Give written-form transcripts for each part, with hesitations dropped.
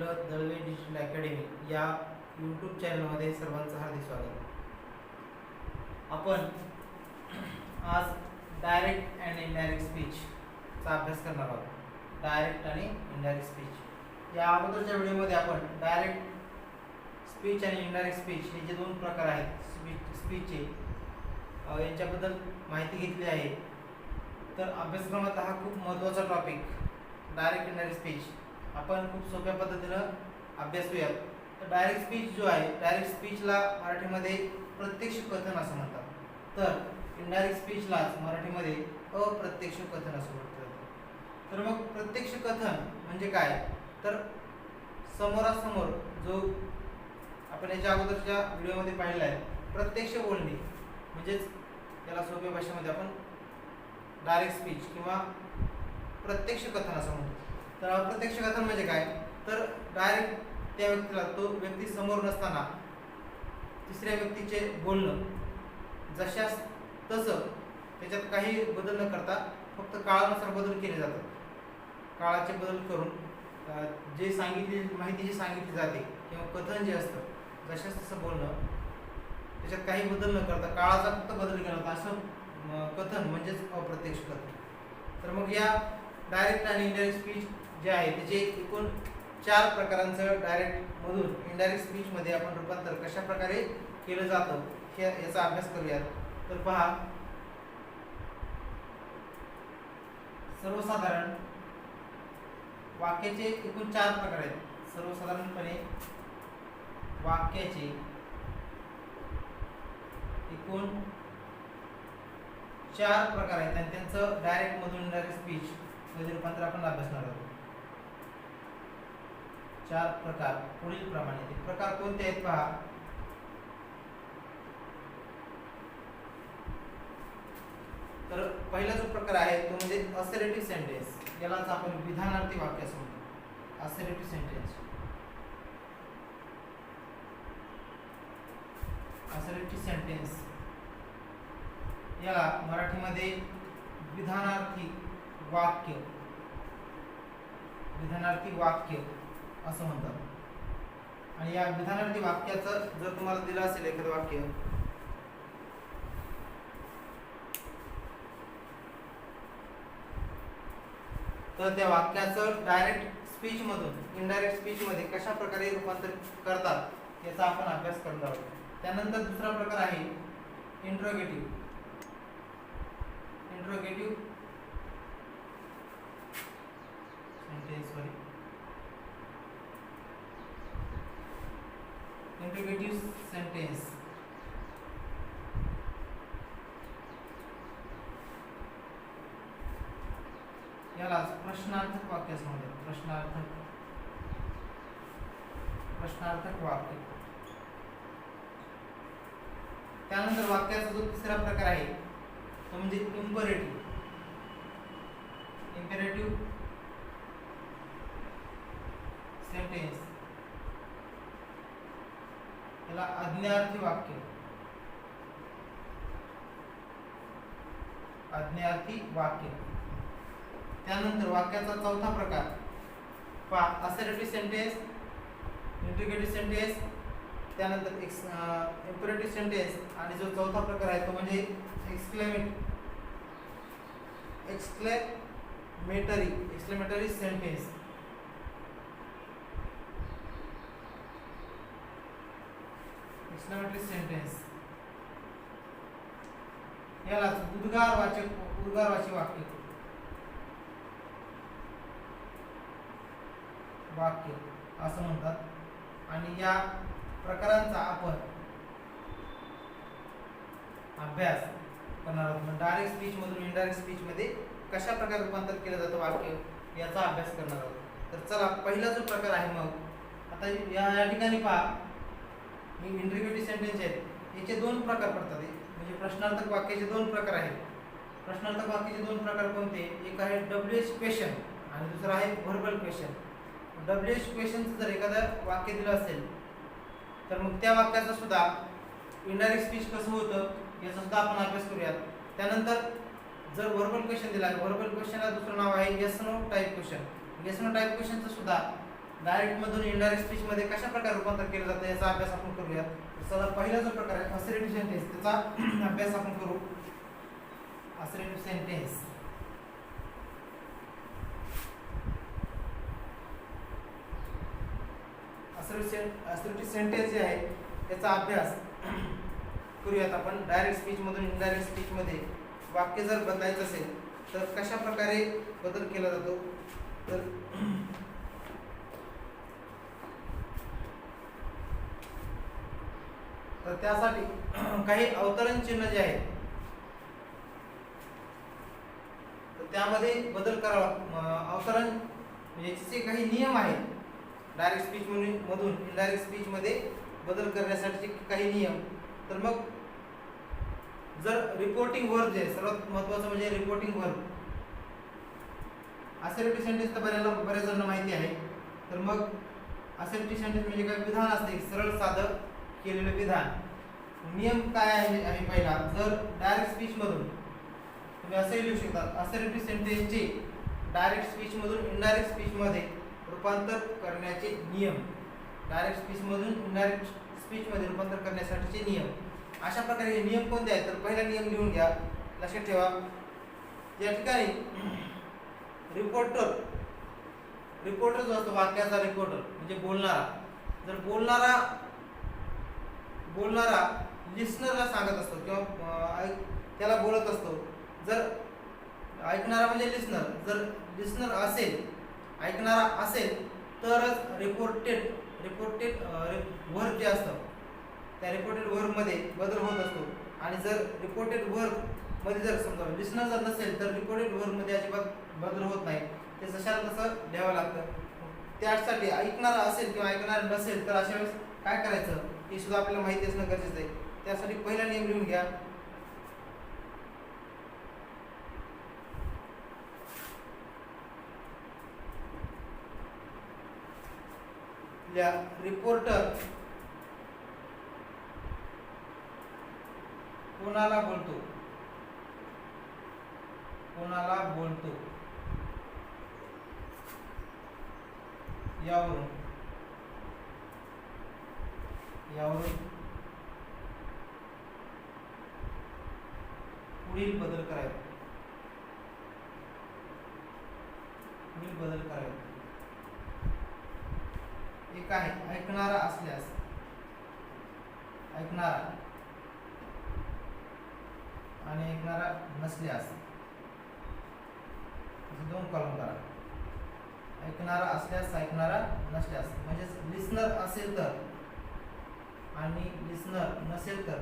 आपलं Dalvi digital academy या YouTube चॅनलमध्ये सर्वांचं हार्दिक स्वागत. आपण आज डायरेक्ट अँड इनडायरेक्ट स्पीचचा अभ्यास करणार आहोत. डायरेक्ट आणि इनडायरेक्ट स्पीच या अगोदरच्या व्हिडिओमध्ये आपण डायरेक्ट स्पीच आणि इनडायरेक्ट स्पीच हे जे दोन प्रकार आहेत स्पीचचे यांच्याबद्दल माहिती घेतली आहे. तर अभ्यासक्रमात हा खूप महत्त्वाचा टॉपिक डायरेक्ट इनडायरेक्ट स्पीच आपण खूप सोप्या पद्धतीनं अभ्यासूयात. तर डायरेक्ट स्पीच जो आहे, डायरेक्ट स्पीचला मराठीमध्ये प्रत्यक्ष कथन असं म्हणतात, तर इनडायरेक्ट स्पीचला मराठीमध्ये अप्रत्यक्ष कथन असं म्हटलं जातं. तर मग प्रत्यक्ष कथन म्हणजे काय, तर समोरासमोर जो आपण याच्या अगोदरच्या व्हिडिओमध्ये पाहिला आहे, प्रत्यक्ष बोलणे म्हणजेच त्याला सोप्या भाषेमध्ये आपण डायरेक्ट स्पीच किंवा प्रत्यक्ष कथन असं म्हणतो. तर अप्रत्यक्ष कथन म्हणजे काय, तर डायरेक्ट त्या व्यक्तीला, तो व्यक्ती समोर नसताना तिसऱ्या व्यक्तीचे बोलणं जशास तसं, त्याच्यात काही बदल न करता फक्त काळानुसार बदल केले जातात. काळाचे बदल करून जे सांगितली माहिती जी सांगितली जाते किंवा कथन जे असतं जशास तसं बोलणं, त्याच्यात काही बदल न करता काळाचा फक्त बदल केला जातो असं कथन म्हणजेच अप्रत्यक्ष कथन. तर मग या डायरेक्ट आणि इनडायरेक्ट स्पीच जे आहे त्याचे एकूण 4 प्रकारांचं डायरेक्ट मधून इनडायरेक्ट स्पीचमध्ये आपण रूपांतर कशा प्रकारे केलं जातं याचा अभ्यास करूयात. तर पहा, सर्वसाधारण वाक्याचे एकूण 4 प्रकार आहेत. सर्वसाधारणपणे वाक्याचे एकूण 4 प्रकार आहेत आणि त्यांचं डायरेक्ट मधून इनडायरेक्ट स्पीच मध्ये रूपांतर आपण अभ्यासणार आहोत. 4 प्रकार पुढील प्रमाणे. ते प्रकार कोणते आहेत पहा. तर पहिला जो प्रकार आहे तो म्हणजे असर्टिव्ह सेंटेन्स, यालाच आपण विधानार्थी वाक्य असं म्हणतो. असर्टिव्ह सेंटेन्स, असर्टिव्ह सेंटेन्स याला मराठीमध्ये विधानार्थी वाक्य, विधानार्थी वाक्य असं म्हणतात. आणि या विधानार्थी वाक्याचं जर तुम्हाला दिलं असेल एखादं वाक्य, तर त्या वाक्याचं डायरेक्ट स्पीच मधून इनडायरेक्ट स्पीच मध्ये कशा प्रकारे रूपांतर करतात याचा आपण अभ्यास करणार आहोत. त्यानंतर दुसरा प्रकार आहे interrogative, interrogative sentence, interrogative sentence याला प्रश्नार्थक वाक्य असं म्हणतात. प्रश्नार्थक वाक्य. त्यानंतर वाक्याचा जो तिसरा प्रकार आहे तो म्हणजे इम्परेटिव्ह, इम्पेरेटिव्ह सेंटेन्स, याला आज्ञार्थी वाक्य, आज्ञार्थी वाक्य. त्यानंतर वाक्याचा चौथा प्रकार पहा, असर्टिव्ह सेंटेन्स, इंट्रोगेटिव्ह सेंटेन्स, त्यानंतर इम्पेरेटिव्ह सेंटेन्स आणि जो चौथा प्रकार आहे तो म्हणजे एक्सक्लेमेटरी सेंटेन्स. एक्सक्लेमेटरी सेंटेन्स याला उद्गारवाची वाक्य असं म्हणतात. आणि या प्रकारांचा आपण अभ्यास करणार आहोत. डायरेक्ट स्पीच मधून इनडायरेक्ट स्पीच मध्ये कशा प्रकारे रूपांतर केलं जातं वाक्य याचा अभ्यास करणार आहोत. तर चला, पहिला जो प्रकार आहे, मग आता या ठिकाणी पहा, ही इंट्रोगेटिव्ह सेंटेन्स आहेत, याचे 2 प्रकार पडतात. म्हणजे प्रश्नार्थक वाक्याचे 2 प्रकार आहेत. प्रश्नार्थक वाक्याचे 2 प्रकार कोणते, एक आहे WH क्वेश्चन आणि दुसरा आहे व्हर्बल क्वेश्चन. WH क्वेश्चनचं जर एखादं वाक्य दिलं असेल तर मग त्या वाक्याचं सुद्धा इनडायरेक्ट स्पीच कसं होतं याचा सुद्धा आपण अभ्यास करूयात. त्यानंतर जर व्हर्बल क्वेश्चन दिला, व्हर्बल क्वेश्चनला दुसरं नाव आहे yes no type question. Yes no type क्वेश्चनचं सुद्धा डायरेक्ट मधून इनडायरेक्ट स्पीच मध्ये कशा प्रकारे रूपांतर केलं जातं याचा अभ्यास आपण करूयात। चला पहिला जो प्रकार आहे असर्टिव्ह सेंटेन्स त्याचा अभ्यास आपण करू। असर्टिव्ह सेंटेन्स असर्टिव्ह सेंटेन्स जे आहे त्याचा अभ्यास करूयात आपण। डायरेक्ट स्पीच मधून इनडायरेक्ट स्पीच मध्ये वाक्य जर बदलायचं असेल तर कशा प्रकारे बदल केला जातो तर त्यासाठी काही अवतरण चिन्ह जे आहेत तर त्यामध्ये बदल करावा। अवतरण म्हणजे जे काही नियम आहेत डायरेक्ट स्पीच मधून इनडायरेक्ट स्पीच मध्ये बदल करण्यासाठीचे काही नियम। तर मग जर रिपोर्टिंग वर्ब जे सर्वात महत्त्वाचं म्हणजे रिपोर्टिंग वर्ब, असर्टिव्ह सेंटेन्स तर बऱ्याच जणांना माहिती आहे। तर मग असर्टिव्ह सेंटेन्स म्हणजे काय विधान असते, सरळ साधं केलेलं विधान। नियम काय आहे पहिला, जर डायरेक्ट स्पीच मधून तुम्ही असे लिहू शकता असर्टिव्ह सेंटेन्सचे डायरेक्ट स्पीच मधून इनडायरेक्ट स्पीच मध्ये रूपांतर करण्याचे नियम। डायरेक्ट स्पीच मधून इनडायरेक्ट स्पीच मध्ये रूपांतर करण्यासाठीचे नियम। अशा प्रकारे हे नियम कोणते आहेत तर पहिला नियम लिहून घ्या, लक्षात ठेवा। या ठिकाणी रिपोर्टर जो असतो वाक्याचा रिपोर्टर म्हणजे बोलणारा, जर बोलणारा लिसनरला सांगत असतो किंवा त्याला बोलत असतो, जर ऐकणारा म्हणजे लिसनर, जर लिसनर असेल ऐकणारा असेल तरच रिपोर्टेड वर्ब जे असतं त्या रिपोर्टेड वर्ब मध्ये बदल होत असतो। आणि जर रिपोर्टेड वर्ब मध्ये जर समजा लिसनर जर नसेल तर रिपोर्टेड वर्ब मध्ये अजिबात बदल होत नाही, ते जशाला तसं लिहावं लागतं। त्यासाठी ऐकणारा असेल किंवा ऐकणारा नसेल तर अशा वेळेस काय करायचं हे सुद्धा आपल्याला माहिती असणं गरजेचं आहे। त्यासाठी पहिला नियम लिहून घ्या, रिपोर्टर कोणाला बोलतो यावरून पुढील बदल करायचे। एक आहे ऐकणारा असल्यास, ऐकणारा आणि ऐकणारा नसल्यास, दोन कॉलम करा। ऐकणारा असल्यास, ऐकणारा नसल्यास, म्हणजे लिसनर असेल तर आणि लिसनर नसेल तर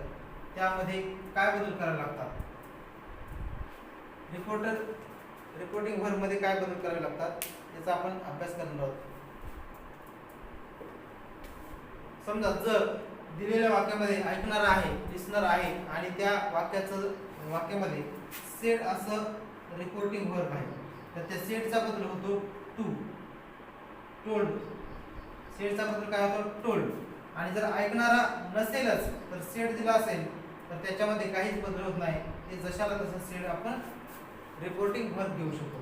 त्यामध्ये काय बदल करावे लागतात, रिपोर्टिंग वर्ब मध्ये काय बदल करावे लागतात याचा आपण अभ्यास करणार आहोत। समजा जर दिलेल्या वाक्यामध्ये ऐकणारा आहे, लिसनर आहे आणि त्या वाक्यामध्ये सेड असं रिपोर्टिंग वर्ब आहे तर त्या सेडचा बदल होतो टू, टोल्ड। सेडचा बदल काय होतो टोल्ड। आणि जर ऐकणारा नसेलच तर सेड दिला असेल तर त्याच्यामध्ये काहीच बदल होत नाही, ते जशाला तसं सेड आपण रिपोर्टिंग वर्ब घेऊ शकतो।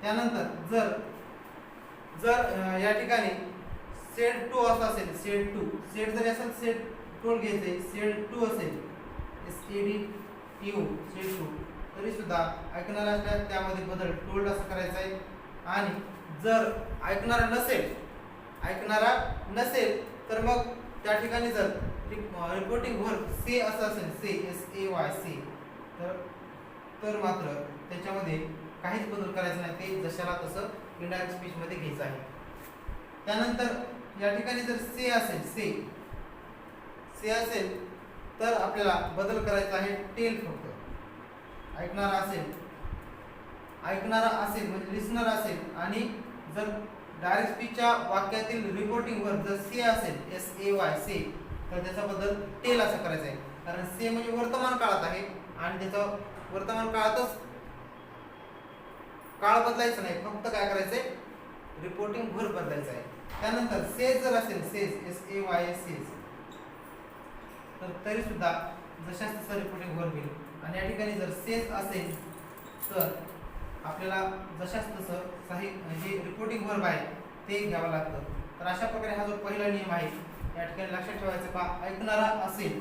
त्यानंतर जर या ठिकाणी सेड टू असं असेल, सेड जर असेल सेड टोल्ड घ्यायचे, सेड टू असेल SED2 सेड टू, तरी सुद्धा ऐकणारा असल्यास त्यामध्ये बदल टोल्ड असं करायचं आहे। आणि जर ऐकणारा नसेल तर मग त्या ठिकाणी जर रिपोर्टिंग वर्ब से असं असेल, SAY तर मात्र त्याच्यामध्ये काहीच बदल करायचा नाही, ते जशाला तसं इनडायरेक्ट स्पीच मध्ये घ्यायचं आहे। त्यानंतर या ठिकाणी जर से असेल तर आपल्याला बदल करायचा आहे टेल फक्त। ऐकणारा असेल म्हणजे लिसनर असेल आणि जर डायरेक्ट स्पीचच्या वाक्यातील रिपोर्टिंग वर्ब जर से असेल SAY तर त्याचा बदल टेल असं करायचा आहे, कारण से म्हणजे वर्तमान काळात आहे आणि त्याचा वर्तमान काळातच काळ बदलायचं नाही, फक्त काय करायचंय रिपोर्टिंग वर्ब बदलायचं आहे। त्यानंतर सेज जर असेल SAY तर तरी सुद्धा जशाच तसं रिपोर्टिंग वर्ब येईल। आणि या ठिकाणी जर सेज असेल तर आपल्याला जशाच तसं जे रिपोर्टिंग वर्ब आहे ते घ्यावं लागतं. तर अशा प्रकारे हा जो पहिला नियम आहे या ठिकाणी लक्षात ठेवायचा का ऐकणारा असेल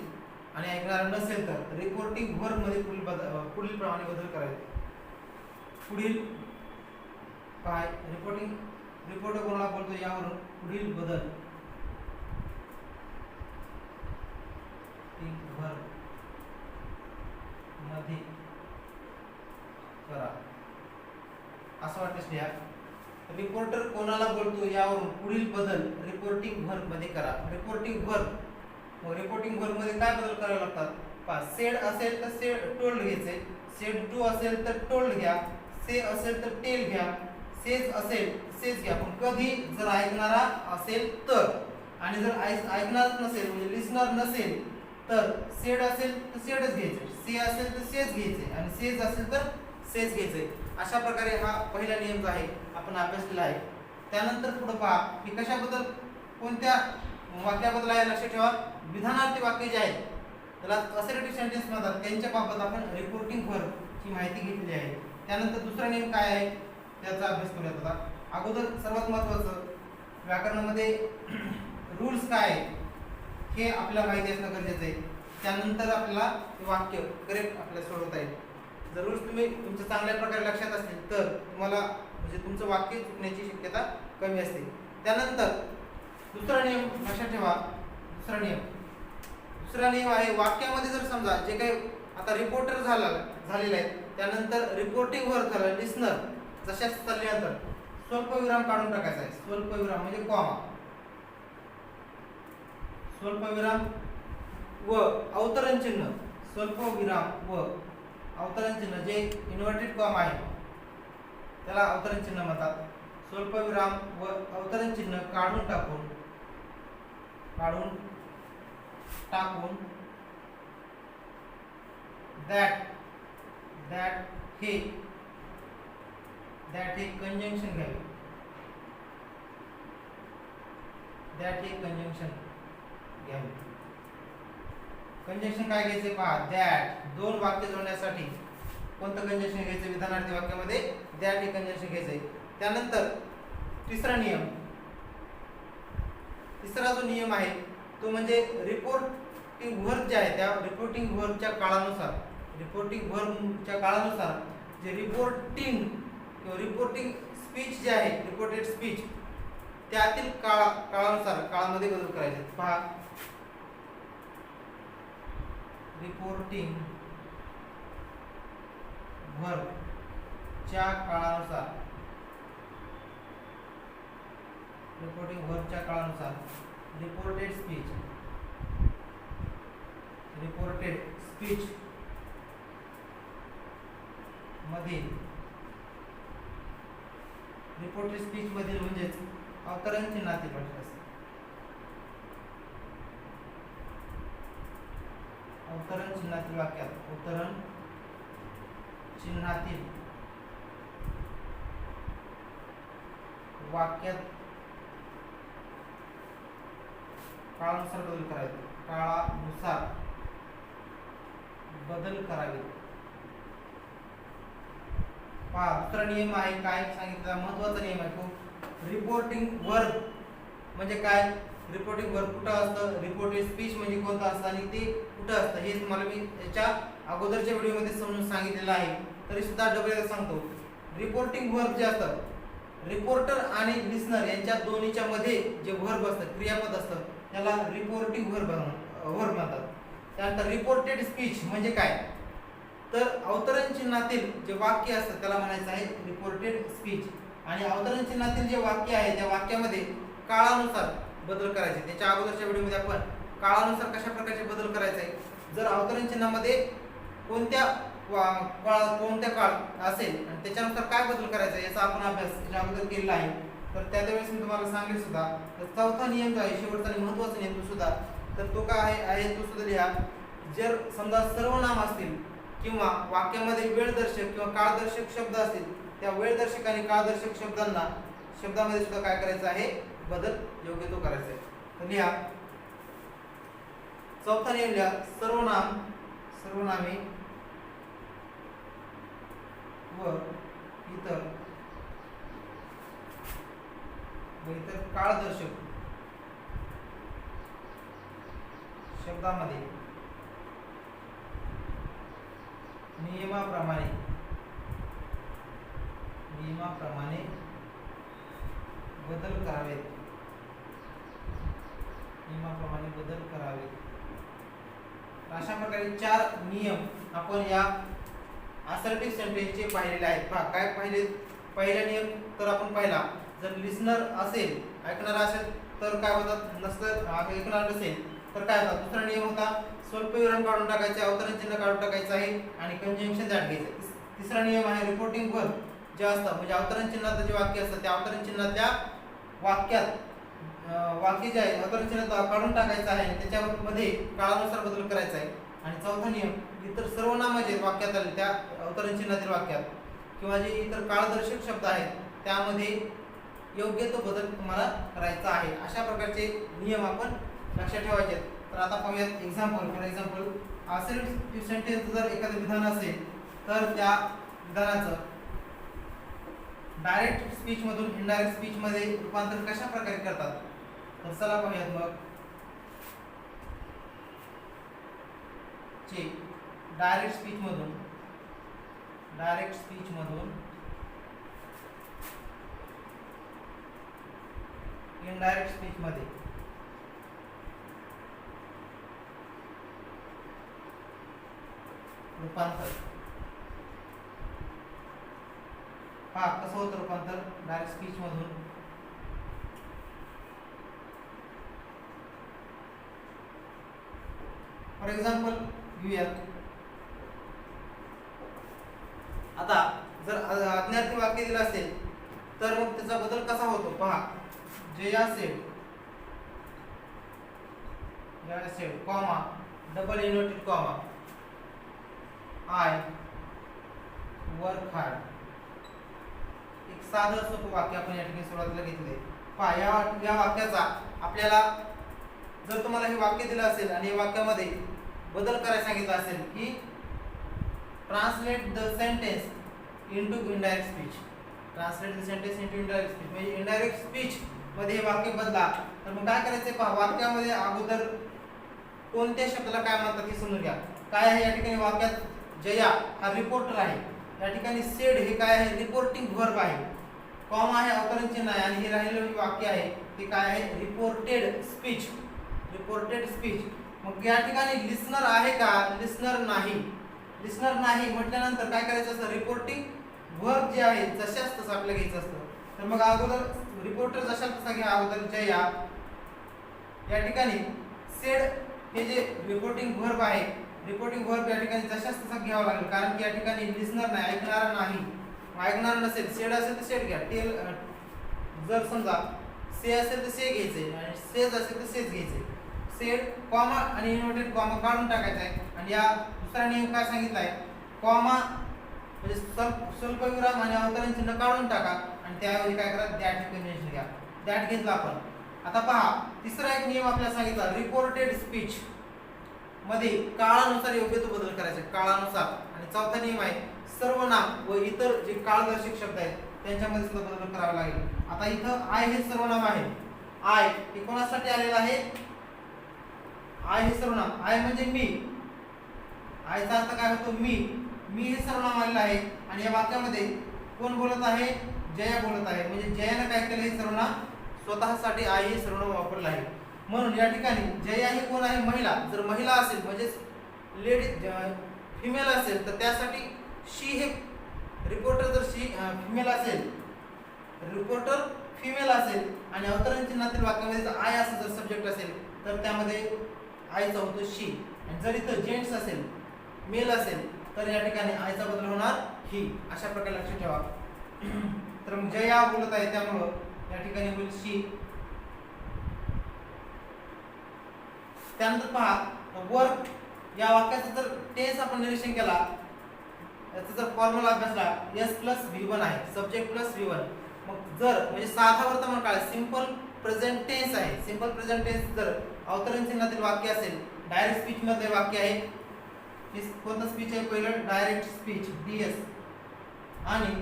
आणि ऐकणारा नसेल तर रिपोर्टिंग वर्ब मध्ये पुढील प्रमाणे बदल करायचे. पुढील काय रिपोर्टर कोणाला बोलतो यावरून पुढील बदल वर्ब मध्ये करा असं वाटतं लिहा. रिपोर्टर कोणाला बोलतो यावरून पुढील बदल रिपोर्टिंग वर्ब मध्ये करा. रिपोर्टिंग वर्ब मध्ये काय बदल करावे लागतात पहा. सेड असेल तर सेड टोल्ड घ्यायचे, सेड टू असेल तर टोल्ड घ्या, से असेल तर टेल घ्या, सेज असेल सेज घ्या. पण कधी जर ऐकणारा असेल तर, आणि जर ऐकणारच नसेल म्हणजे लिसनर नसेल तर सेड असेल तर सेडच घ्यायचे, से असेल तर सेज घ्यायचे आणि सेज असेल तर सेज घ्यायचे. अशा प्रकारे हा पहिला नियम जो आहे आपण अभ्यासलेला आहे. त्यानंतर पुढे पहा की कशाबद्दल कोणत्या वाक्याबद्दल आहे लक्षात ठेवा. विधानार्थी वाक्य जे आहेत त्याला असर्टिव्ह सेंटेन्स म्हणतात, त्यांच्या बाबत आपण रिपोर्टिंग वर्ब ची माहिती घेतली आहे. त्यानंतर दुसरा नियम काय आहे त्याचा अभ्यास करूयात आता. अगोदर सर्वात महत्त्वाचं व्याकरणामध्ये रूल्स काय आहे हे आपल्याला माहिती असणं गरजेचं आहे. त्यानंतर आपल्याला वाक्य करेक्ट आपल्याला सोडवता येईल. जर रूल्स तुम्ही तुमच्या चांगल्या प्रकारे लक्षात असतील तर तुम्हाला म्हणजे तुमचं वाक्य चुकण्याची शक्यता कमी असते. त्यानंतर दुसरा नियम लक्षात ठेवा. दुसरा नियम आहे वाक्यामध्ये जर समजा जे काही आता रिपोर्टर झालेला आहे त्यानंतर रिपोर्टिंग वर्ब झालं लिसनर जशाच चालल्यानंतर स्वल्पविराम काढून टाकायचा आहे. स्वल्पविराम म्हणजे कॉमा, स्वल्पविराम व अवतरण चिन्ह. स्वल्पविराम व अवतरण चिन्ह जे इन्व्हर्टेड कॉमा आहे त्याला अवतरण चिन्ह म्हणतात. स्वल्पविराम व अवतरण चिन्ह काढून टाकून दॅट हे कंजंक्शन घ्यावे. कंजंक्शन काय घ्यायचे पहा. दॅट दोन वाक्य जोडण्यासाठी कोणतं कंजंक्शन घ्यायचं विधानार्थी वाक्यामध्ये दॅट हे कंजंक्शन घ्यायचंय. त्यानंतर तिसरा जो नियम आहे तो म्हणजे रिपोर्टिंग वर्ब जे आहे त्या रिपोर्टिंग वर्बच्या काळानुसार जे रिपोर्टिंग स्पीच जे आहे रिपोर्टेड स्पीच त्यातील काळामध्ये बदल करायचे पहा. रिपोर्टिंग वर्बच्या काळानुसार रिपोर्टेड स्पीच मधील म्हणजेच अवतरण चिन्हातील वाक्यात काळानुसार बदल करावे. पहा दुसरा नियम आहे काय सांगितला महत्त्वाचा नियम आहे तो रिपोर्टिंग वर्ब म्हणजे काय. रिपोर्टिंग वर्ब कुठं असतं, रिपोर्टेड स्पीच म्हणजे कोणतं असतं आणि ते कुठं असतं हे तुम्हाला मी याच्या अगोदरच्या व्हिडिओमध्ये समजून सांगितलेलं आहे. तरी सुद्धा डबल सांगतो. रिपोर्टिंग वर्ब जे असतं रिपोर्टर आणि लिसनर यांच्या दोन्हीच्या मध्ये जे वर्ब असतं क्रियापद असतं त्याला रिपोर्टिंग वर्ब म्हणतात. त्यानंतर रिपोर्टेड स्पीच म्हणजे काय तर अवतरण चिन्हातील जे वाक्य असतं त्याला म्हणायचं आहे रिपोर्टेड स्पीच. आणि अवतरण चिन्हातील जे वाक्य आहे त्या वाक्यामध्ये काळानुसार बदल करायचे. त्याच्या अगोदरच्या व्हिडिओमध्ये आपण काळानुसार कशा प्रकारचे बदल करायचे जर अवतरण चिन्हामध्ये कोणत्या काळ असेल आणि त्याच्यानुसार काय बदल करायचा याचा आपण अभ्यास त्याच्या अगोदर केलेला आहे. तर त्यावेळेस मी तुम्हाला सांगेल सुद्धा. तर चौथा नियम जो आहे शेवटचा आणि महत्त्वाचा नियम तो सुद्धा तर तो काय आहे तो सुद्धा लिहा. जर समजा सर्वनाम असतील किंवा वाक्यामध्ये वेळदर्शक किंवा काळदर्शक शब्द असतील त्या वेळदर्शक आणि काळदर्शक शब्दामध्ये सुद्धा काय करायचं आहे बदल योग्य तो करायचा आहे. तर लिहा चौथा नियम लिहा. सर्वनामे व इतर काळदर्शक शब्दामध्ये नियमाप्रमाणे बदल करावेत. अशा प्रकारे 4 नियम आपण या असर्टिव्ह सेंटेन्सचे पाहिलेले आहेत. पहा काय पाहिले. पहिला नियम तर आपण पाहिला, जर लिसनर असेल, ऐकणारा असेल तर काय होतात, नसतं ऐकणार नसेल तर काय होतात. दुसरा नियम होता स्वल्पविराम काढून टाकायचे, अवतरण चिन्ह काढून टाकायचं आहे आणि कंजंक्शन दाट घ्यायचं. तिसरा नियम आहे रिपोर्टिंग वर्ब जे असतं, म्हणजे अवतरण चिन्हात जे वाक्य असतं त्या अवतरण चिन्हातल्या वाक्यात वाक्य जे आहे अवतरण चिन्ह काढून टाकायचं आहे आणि त्याच्यामध्ये काळानुसार बदल करायचा आहे. आणि चौथा नियम, इतर सर्व नामं जे वाक्यात आले त्या अवतरण चिन्हातील वाक्यात किंवा जे इतर काळदर्शक शब्द आहेत त्यामध्ये योग्य तो बदल तुम्हाला करायचा आहे. अशा प्रकारचे नियम आपण लक्षात ठेवायचे. तर आता पाहूयात example. For example, assertive sentence जर एखादं विधान असेल तर त्या विधानाचं डायरेक्ट स्पीच मधून इनडायरेक्ट स्पीच मध्ये रूपांतर कशा प्रकारे करतात. तर चला पाहूयात मग. चे डायरेक्ट स्पीच मधून इनडायरेक्ट स्पीच मध्ये रूपांतर. हा कसं होतं रूपांतर डायरेक्ट स्पीच मधून. फॉर एक्झाम्पल घेऊयात. आता जर आज्ञार्थी वाक्य दिलं असेल तर मग त्याचा बदल कसा होतो पहा. Jaya sed comma double inverted comma I work hard. एक साधं सोपं वाक्य आपण या ठिकाणी सुरुवातीला घेतलंय. पहा या वाक्याचा आपल्याला जर तुम्हाला हे वाक्य दिलं असेल आणि या वाक्यामध्ये बदल करायला सांगितलं असेल की translate the sentence into indirect speech. म्हणजे इनडायरेक्ट स्पीच मध्ये हे वाक्य बदला. तर मग काय करायचंय पहा. वाक्यामध्ये अगोदर कोणत्या शब्दाला काय म्हणतात हे समजून घ्या. काय आहे या ठिकाणी वाक्यात जया हा रिपोर्टर आहे. या ठिकाणी सेड हे काय आहे, रिपोर्टिंग वर्ब आहे. कॉमा आहे अवतरण चिन्ह आहे आणि हे राहिलेलं वाक्य आहे ते काय आहे, रिपोर्टेड स्पीच. मग या ठिकाणी लिसनर आहे का, लिसनर नाही म्हटल्यानंतर काय करायचं असतं, रिपोर्टिंग वर्ब जे आहे जशास तसं आपल्याला घ्यायचं असतं. तर मग अगोदर रिपोर्टर जशास तसा घ्या. अगोदर जया, या ठिकाणी सेड हे जे रिपोर्टिंग वर्ब आहे, रिपोर्टिंग वर्ब या ठिकाणी जशास तसा घ्यावा लागेल कारण की या ठिकाणी लिसनर नाही, ऐकणारा नाही. ऐकणार नसेल, सेड असेल तर सेड घ्या. टेल जर समजा से असेल तर से घ्यायचे आणि सेज असेल तर सेज घ्यायचे. सेड कॉमा आणि इन्व्हर्टेड कॉमा काढून टाकायचा आहे. आणि या दुसरा नियम काय सांगितला आहे, कॉमा म्हणजे स्वल्पविराम आणि अवतरण चिन्ह काढून टाका आणि त्याऐवजी काय करा, दॅट कन्व्हेन्शन घ्या. दॅट घेतला आपण. आता पहा तिसरा एक नियम आपल्याला सांगितला, रिपोर्टेड स्पीच मध्ये काळानुसार योग्य तो बदल करायचा काळानुसार. आणि चौथा नियम आहे सर्वनाम व इतर जे काळदर्शक शब्द आहेत त्यांच्यामध्ये सुद्धा बदल करावा लागेल. आता इथं आय हे सर्वनाम आहे. आय हे कोणासाठी आलेलं आहे, आय हे सर्वनाम. आय म्हणजे मी, आयचा अर्थ काय होतो, मी हे सर्वनाम आलेलं आहे. आणि या वाक्यामध्ये कोण बोलत आहे, जया बोलत आहे. म्हणजे जयाने काय केलं, हे सर्वनाम स्वतःसाठी आय हे सर्वनाम वापरलं आहे. म्हणून या ठिकाणी जया ही कोण आहे, महिला. जर महिला असेल म्हणजे लेडीज फिमेल असेल तर त्यासाठी शी हे रिपोर्टर. जर शी फिमेल असेल, रिपोर्टर फिमेल असेल आणि अवतरण चिन्हातील वाक्यामध्ये आय असं जर सब्जेक्ट असेल तर त्यामध्ये आयचा होतो शी. आणि जर इथं जेंट्स असेल, मेल असेल तर या ठिकाणी आयचा बदल होणार ही. अशा प्रकारे लक्षात ठेवा. तर मग जया बोलत आहे त्यामुळं या ठिकाणी होईल शी. त्यानंतर पहा वर्क या वाक्याचं जर टेन्स आपण निरीक्षण केला, याचा जर फॉर्म्युला अभ्यासला, S+V1 आहे, सब्जेक्ट प्लस V1. मग जर म्हणजे साधा वर्तमान काळ सिंपल प्रेझेंट टेन्स आहे. सिंपल प्रेझेंट टेन्स जर अवतरण चिन्हातील वाक्य असेल, डायरेक्ट स्पीच मध्ये वाक्य आहे. कोणतं स्पीच आहे, पहिलं डायरेक्ट स्पीच DS. आणि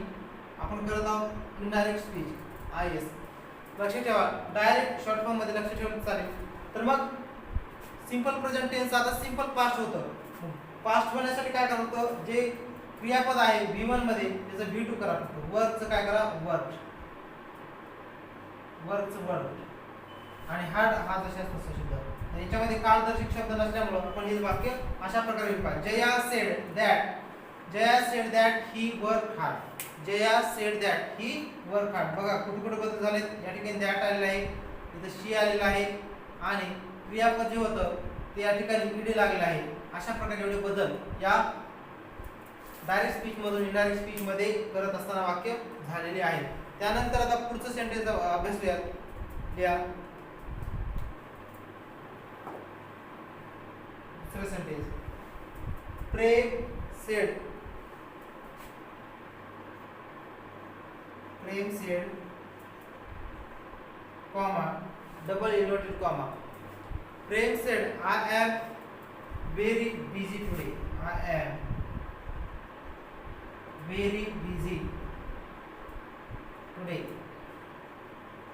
आपण करत आहोत इनडायरेक्ट स्पीच IS. लक्षात ठेवा, डायरेक्ट शॉर्ट फॉर्म मध्ये लक्ष ठेवलं चालेल. तर मग सिंपल प्रेझेंट टेन्स आता सिंपल पास्ट होतं. पास्ट होण्यासाठी काय करावं होतं, जे क्रियापद आहे V1 मध्ये त्याचं V2 करा. फक्त वर्कचं काय करा, वर्कचं वर्क आणि हा जशाच तसा शब्द. याच्यामध्ये काळदर्शक शब्द नसल्यामुळं आपण हे वाक्य अशा प्रकारे लिहू पाहिजे. Jaya sed that he work hard. Jaya sed that he work hard. बघा कुठे कुठे बदल झाले. या ठिकाणी दॅट आलेला आहे, इथं शी आलेला आहे आणि क्रियापद जे होतं ते या ठिकाणी ईडी लागलेलं आहे. अशा प्रकारे एवढे बदल या डायरेक्ट स्पीच मधून इनडायरेक्ट स्पीच मध्ये करत असताना वाक्य झालेले आहे. त्यानंतर आता पुढचं सेंटेन्स अभ्यासूया. लिहा दुसरं sentence. Prem said comma double inverted comma. Prem said I am very busy today. I am very busy today.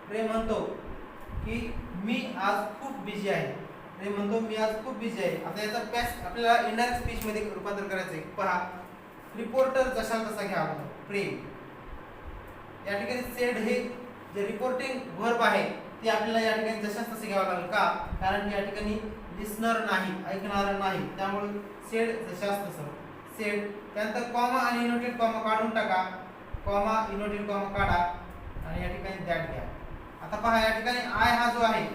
Prem म्हणतो की मी आज खूप बिझी आहे. प्रेम म्हणतो मी आज खूप बिझी आहे. आता याचा पॅस आपल्याला इनडायरेक्ट स्पीच मध्ये रूपांतर करायचं आहे. पहा, रिपोर्टर जसा तसा घ्या. प्रेम या ठिकाणी सेड हे जे रिपोर्टिंग वर्ब आहे ते आपल्याला या ठिकाणी जशाच तसे घ्यावं लागेल. का? कारण की या ठिकाणी लिसनर नाही, ऐकणार नाही, त्यामुळे सेड जशाच तसं सेड. त्यानंतर कॉमा आणि इनवर्टेड कॉमा काढून टाका. कॉमा इनवर्टेड कॉमा काढा आणि या ठिकाणी दॅट घ्या. आता पहा, या ठिकाणी आय हा जो आहे,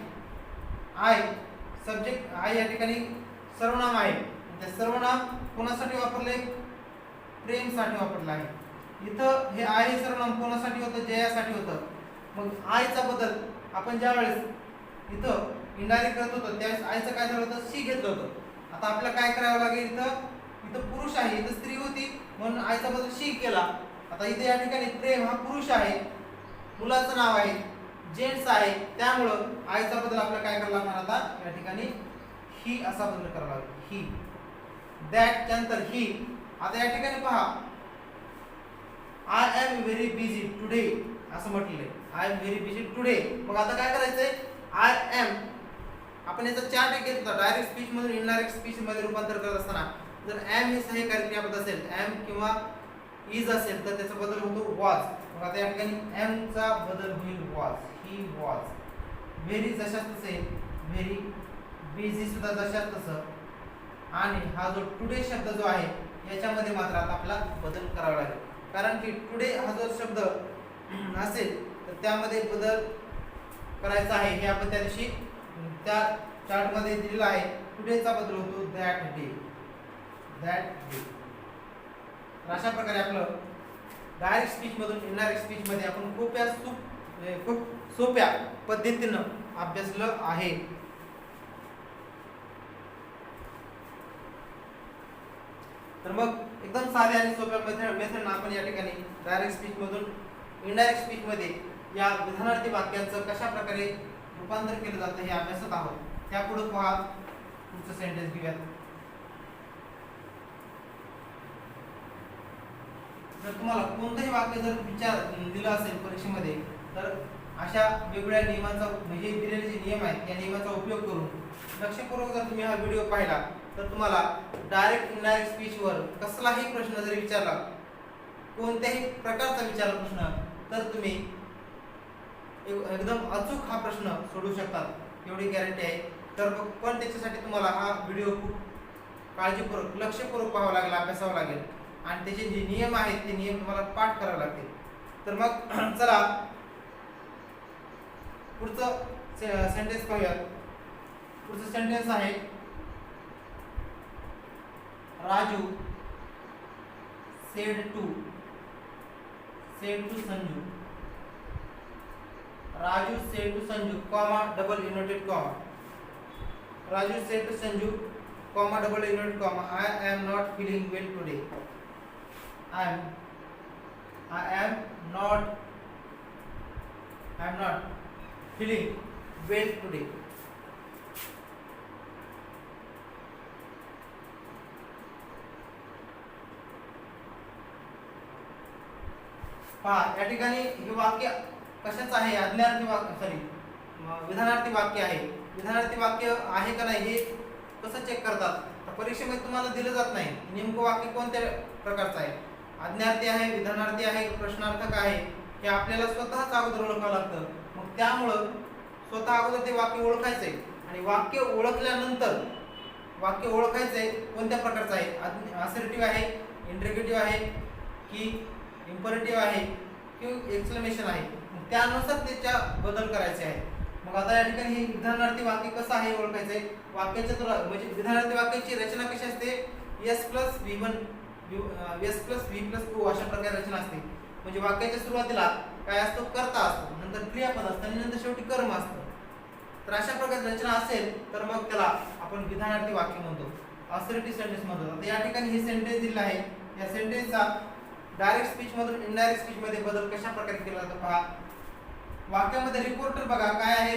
आय सब्जेक्ट, आय या ठिकाणी सर्वनाम आहे. त्या सर्वनाम कोणासाठी वापरले? प्रेमसाठी वापरलं आहे. इथं हे आय हे सर्वनाम कोणासाठी होतं? जयासाठी होतं. मग आयचा बदल आपण ज्या वेळेस इथं इनडायरेक्ट करत होतो त्यावेळेस आयचं काय झालं होतं? शी घेतलं होतं. आता आपल्याला काय करावं लागेल? इथं पुरुष आहे, इथं स्त्री होती म्हणून आयचा बदल शी केला. आता इथे या ठिकाणी प्रेम हा पुरुष आहे, मुलाचं नाव आहे, जेंट्स आहे, त्यामुळं आयचा बदल आपल्याला काय करायला लागणार? आता या ठिकाणी ही असा बदल करावा लागेल. ही. दॅट त्यानंतर ही. आता या ठिकाणी पहा, I am very busy today असं म्हटलंय. I am very busy today. मग आता काय करायचंय? आय एम आपण याचा चार्ट घेतला. डायरेक्ट स्पीच मधून इनडायरेक्ट स्पीच मध्ये रूपांतर करत असताना जर एम हे सहाय्यकारी क्रियापद असेल, एम किंवा इज असेल तर त्याचा बदल होतो वॉज. मग आता या ठिकाणी एम चा बदल होईल वॉज. He was. व्हेरी जशाच तसे व्हेरी, बिझी सुद्धा जशाच तसं, आणि हा जो टुडे शब्द जो आहे याच्यामध्ये मात्र आता आपल्याला बदल करावा लागेल. कारण की टुडे हा जो शब्द असेल तर त्यामध्ये बदल करायचा आहे. हे आपण त्या दिवशी त्या चार्ट मध्ये दिलेला आहे. टुडेचा बदल होतो दॅट डे. That day. अशा प्रकारे आपलं डायरेक्ट स्पीच मधून इनडायरेक्ट स्पीच मध्ये आपण खूप सोप्या पद्धतीनं अभ्यासलं आहे. तर मग एकदम साध्या आणि सोप्या मेथडनं आपण या ठिकाणी डायरेक्ट स्पीच मधून इनडायरेक्ट स्पीच मध्ये या विधानार्थी वाक्यांचं कशा प्रकारे रूपांतर केलं जातं हे अभ्यासत आहोत. त्यापुढे पहा, पुढचं सेंटेन्स घेऊयात. जर तुम्हाला कोणतंही वाक्य जर विचार दिलं असेल परीक्षेमध्ये तर अशा वेगवेगळ्या नियमांचा, म्हणजे दिलेले जे नियम आहेत त्या नियमाचा उपयोग करून लक्षपूर्वक जर तुम्ही हा व्हिडिओ पाहिला तर तुम्हाला डायरेक्ट इनडायरेक्ट स्पीच वर कसलाही प्रश्न जरी विचारला, कोणत्याही प्रकारचा विचारला प्रश्न, तर तुम्ही एकदम अचूक हा प्रश्न सोडवू शकतात एवढी गॅरंटी आहे. तर पण त्याच्यासाठी तुम्हाला हा व्हिडिओ खूप काळजीपूर्वक लक्षपूर्वक पाहावा लागेल, अभ्यासावा लागेल आणि त्याचे जे नियम आहेत ते नियम तुम्हाला पाठ करावे लागतील. तर मग चला पुढचं सेंटेन्स पाहूया. पुढचं सेंटेन्स आहे Raju said to Sanju. Raju said to Sanju comma double inverted comma. Raju said to Sanju comma double inverted comma. I am not feeling well today. I am not feeling well today. पहा या ठिकाणी हे वाक्य कशाचं आहे, आज्ञार्थी वाक्य सॉरी विधानार्थी वाक्य आहे. विधानार्थी वाक्य आहे का नाही हे कसं चेक करतात, तर परीक्षेमध्ये तुम्हाला दिलं जात नाही नेमकं वाक्य कोणत्या प्रकारचं आहे, आज्ञार्थी आहे, विधानार्थी आहे, प्रश्नार्थक आहे, हे आपल्याला स्वतःच अगोदर ओळखावं लागतं. मग त्यामुळं स्वतः अगोदर ते वाक्य ओळखायचंय आणि वाक्य ओळखल्यानंतर वाक्य ओळखायचंय कोणत्या प्रकारचं आहे, असर्टिव्ह आहे, इंटरगेटिव्ह आहे की इम्परेटिव्ह आहे किंवा एक्सक्लेमेशन आहे, त्यानुसार त्याच्या बदल करायचे आहे. मग आता या ठिकाणी हे विधानार्थी वाक्य कसं आहे ओळखायचंय, वाक्याच्या तुला म्हणजे विधानार्थी वाक्याची रचना कशी असते, S + V1 S + V + O अशा प्रकारे रचना असते. म्हणजे वाक्याच्या सुरुवातीला काय असतो, कर्ता असतो, नंतर क्रियापद असतं आणि नंतर शेवटी कर्म असतं. तर अशा प्रकारची रचना असेल तर मग त्याला आपण विधानार्थी वाक्य म्हणतो, असर्टिव्ह सेंटेन्स म्हणतो. आता या ठिकाणी हे सेंटेन्स दिलं आहे, या सेंटेन्सचा डायरेक्ट स्पीच मधून इनडायरेक्ट स्पीच मध्ये बदल कशा प्रकारे केला जातो पहा. वाक्यामध्ये रिपोर्टर बघा काय आहे,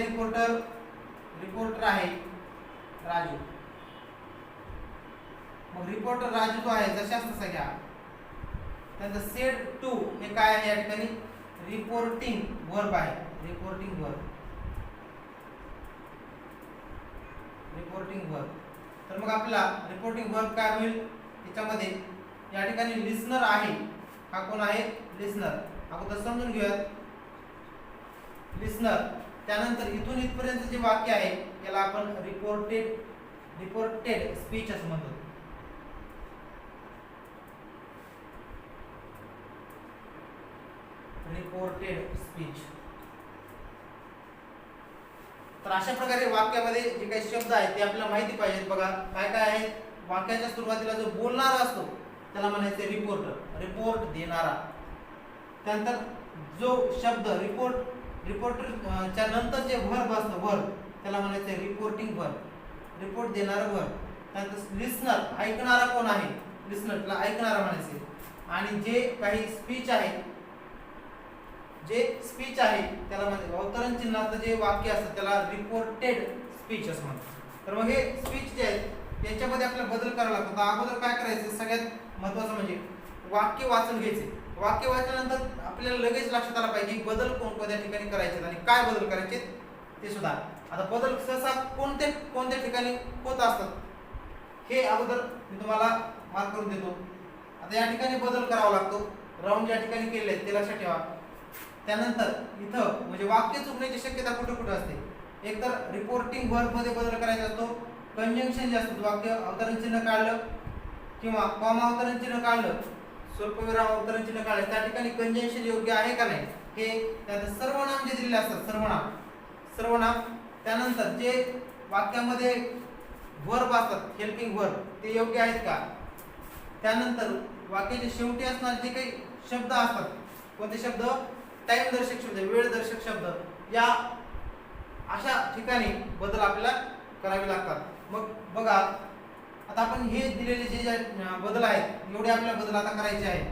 रिपोर्टर आहे राजू. मग रिपोर्टर राजू जो आहे जशास तसा घ्या. त्यानंतर सेड टू हे काय आहे, या ठिकाणी रिपोर्टिंग वर्ब आहे, रिपोर्टिंग वर्ब. तर मग आपला रिपोर्टिंग वर्ब काय होईल, त्याच्यामध्ये या ठिकाणी लिसनर आहे, हा कोण आहे, लिसनर. अगोदर समजून घेऊयात लिसनर. त्यानंतर इथून इथपर्यंत जे वाक्य आहे याला आपण रिपोर्टेड स्पीच असं म्हणतो. Reported speech. तर अशा प्रकारे वाक्यामध्ये जे काही शब्द आहेत ते आपल्याला माहिती पाहिजेत. बघा काय काय आहे, वाक्याच्या सुरुवातीला जो बोलणारा असतो त्याला म्हणायचे रिपोर्टर, रिपोर्ट देणारा. त्यानंतर जो शब्द रिपोर्टरच्या नंतर जे वर्ब असतं वर्ब त्याला म्हणायचे रिपोर्टिंग वर्ब, रिपोर्ट देणारं वर्ब. त्यानंतर लिसनर ऐकणारा कोण आहे, लिसनरला ऐकणारा म्हणायचे. आणि जे काही स्पीच आहे, जे स्पीच आहे त्याला म्हणजे अवतरण चिन्हाचं जे वाक्य असतं त्याला रिपोर्टेड स्पीच असं म्हणतात. तर मग हे स्पीच जे आहेत याच्यामध्ये आपल्याला बदल करावा लागतो. तर अगोदर काय करायचं, सगळ्यात महत्त्वाचं म्हणजे वाक्य वाचून घ्यायचे. वाक्य वाचल्यानंतर आपल्याला लगेच लक्षात आला पाहिजे की बदल कोणत्या ठिकाणी करायचे आणि काय बदल करायचे ते सुद्धा. आता बदल सहसा कोणत्या ठिकाणी होत असतात हे अगोदर मी तुम्हाला मार्क करून देतो. आता या ठिकाणी बदल करावा लागतो, राऊंड ज्या ठिकाणी केले ते लक्षात ठेवा. त्यानंतर इथं म्हणजे वाक्य चुकण्याची शक्यता कुठे कुठे असते, एकतर रिपोर्टिंग वर्ब मध्ये बदल करायचा असतो, कंजंक्शन जे असतं वाक्य अवतरण चिन्ह काढलं किंवा कॉमा अवतरण चिन्ह काढलं, स्वल्पविराम अवतरण चिन्ह काढलं, त्या ठिकाणी कंजंक्शन योग्य आहे का नाही हे. त्यानंतर सर्वनाम जे दिलेले असतात सर्वनाम. त्यानंतर जे वाक्यामध्ये वर्ब असतात हेल्पिंग वर्ब ते योग्य आहेत का. त्यानंतर वाक्याच्या शेवटी असणारे जे काही शब्द असतात कोणते शब्द, टाइम दर्शक शब्द, वेळ दर्शक शब्द, या अशा ठिकाणी बदल आपल्याला करावे लागतात. मग बघा आता आपण हे दिलेले जे बदल आहेत एवढे आपल्याला बदल आता करायचे आहेत.